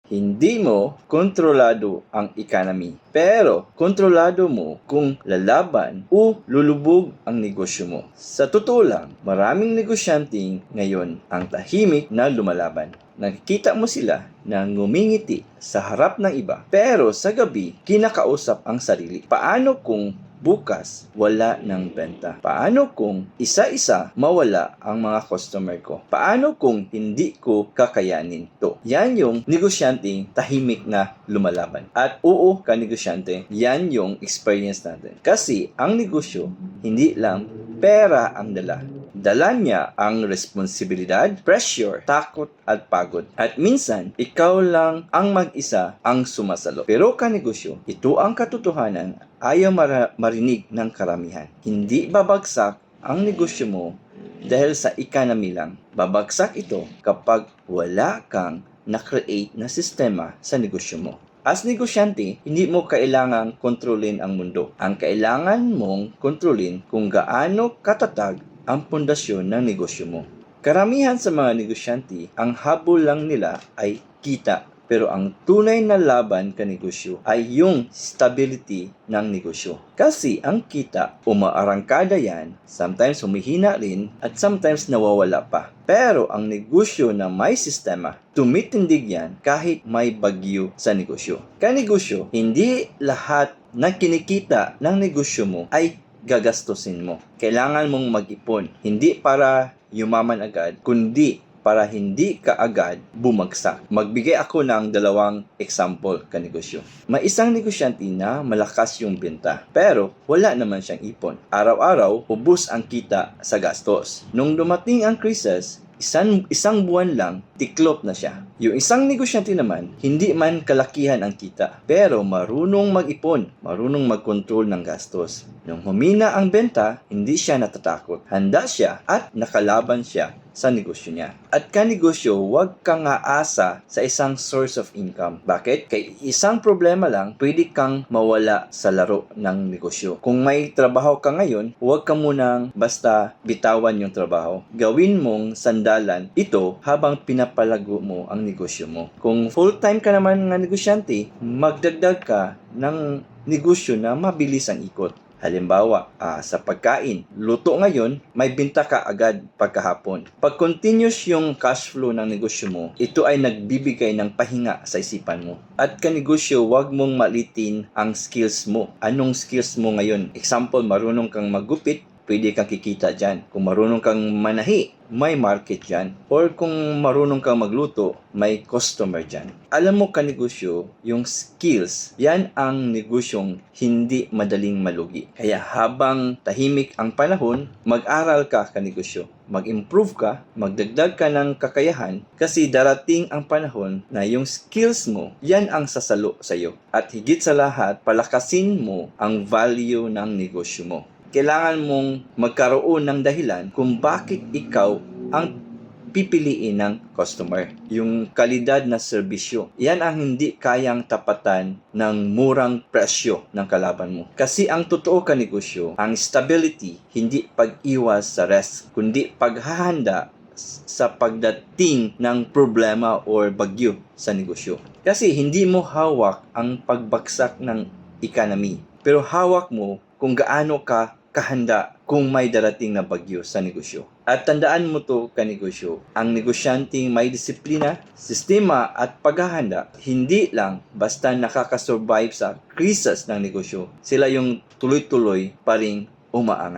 Hindi mo kontrolado ang economy, pero kontrolado mo kung lalaban o lulubog ang negosyo mo. Sa totoo lang, maraming negosyante ngayon ang tahimik na lumalaban. Nakikita mo sila na ngumingiti sa harap ng iba, pero sa gabi, kinakausap ang sarili. Paano kung bukas wala ng benta? Paano kung isa-isa mawala ang mga customer ko? Paano kung hindi ko kakayanin to? Yan yung negosyante tahimik na lumalaban. At oo, ka-negosyante, yan yung experience natin. Kasi ang negosyo, hindi lang pera ang dala. Dala niya ang responsibilidad, pressure, takot at pagod. At minsan, ikaw lang ang mag-isa ang sumasalo. Pero ka-negosyo, ito ang katotohanan, ayaw marinig ng karamihan. Hindi babagsak ang negosyo mo dahil sa economy lang. Babagsak ito kapag wala kang na-create na sistema sa negosyo mo. As negosyante, hindi mo kailangang kontrolin ang mundo. Ang kailangan mong kontrolin kung gaano katatag ang pundasyon ng negosyo mo. Karamihan sa mga negosyante, ang habol lang nila ay kita. Pero ang tunay na laban ka negosyo ay yung stability ng negosyo. Kasi ang kita, umaarangkada yan, sometimes humihina rin, at sometimes nawawala pa. Pero ang negosyo na may sistema, tumitindig yan kahit may bagyo sa negosyo. Ka-negosyo, hindi lahat ng kinikita ng negosyo mo ay gagastusin mo. Kailangan mong mag-ipon. Hindi para yumaman agad, kundi para hindi ka agad bumagsak. Magbigay ako ng 2 example ka-negosyo. May isang negosyante na malakas yung benta, pero wala naman siyang ipon. Araw-araw, ubos ang kita sa gastos. Nung dumating ang krisis, isang buwan lang, tiklop na siya. Yung isang negosyante naman, hindi man kalakihan ang kita, pero marunong mag-ipon, marunong mag-control ng gastos. Nung humina ang benta, hindi siya natatakot. Handa siya at nakalaban siya sa negosyo niya. At ka-negosyo, huwag kang aasa sa isang source of income. Bakit? Kay isang problema lang, pwede kang mawala sa laro ng negosyo. Kung may trabaho ka ngayon, huwag ka munang basta bitawan yung trabaho. Gawin mong sandalan ito habang pinapalago mo ang negosyo mo. Kung full-time ka naman ng negosyante, magdagdag ka ng negosyo na mabilis ang ikot. Halimbawa, sa pagkain, luto ngayon, may binta ka agad pagkahapon. Pag continuous yung cash flow ng negosyo mo, ito ay nagbibigay ng pahinga sa isipan mo. At ka-negosyo, huwag mong malitin ang skills mo. Anong skills mo ngayon? Example, marunong kang maggupit, pwede kang kikita dyan. Kung marunong kang manahi, may market dyan. Or kung marunong kang magluto, may customer dyan. Alam mo ka-negosyo, yung skills, yan ang negosyong hindi madaling malugi. Kaya habang tahimik ang panahon, mag-aral ka ka-negosyo. Mag-improve ka, magdagdag ka ng kakayahan, kasi darating ang panahon na yung skills mo, yan ang sasalo sa'yo. At higit sa lahat, palakasin mo ang value ng negosyo mo. Kailangan mong magkaroon ng dahilan kung bakit ikaw ang pipiliin ng customer. Yung kalidad na serbisyo. Yan ang hindi kayang tapatan ng murang presyo ng kalaban mo. Kasi ang totoo ka-negosyo, ang stability, hindi pag-iwas sa risk, kundi paghahanda sa pagdating ng problema or bagyo sa negosyo. Kasi hindi mo hawak ang pagbagsak ng economy, pero hawak mo kung gaano ka kahanda kung may darating na bagyo sa negosyo. At tandaan mo to ka-negosyo, ang negosyanteng may disiplina, sistema at paghahanda, hindi lang basta nakakasurvive sa krisis ng negosyo, sila yung tuloy-tuloy pa ring umaangat.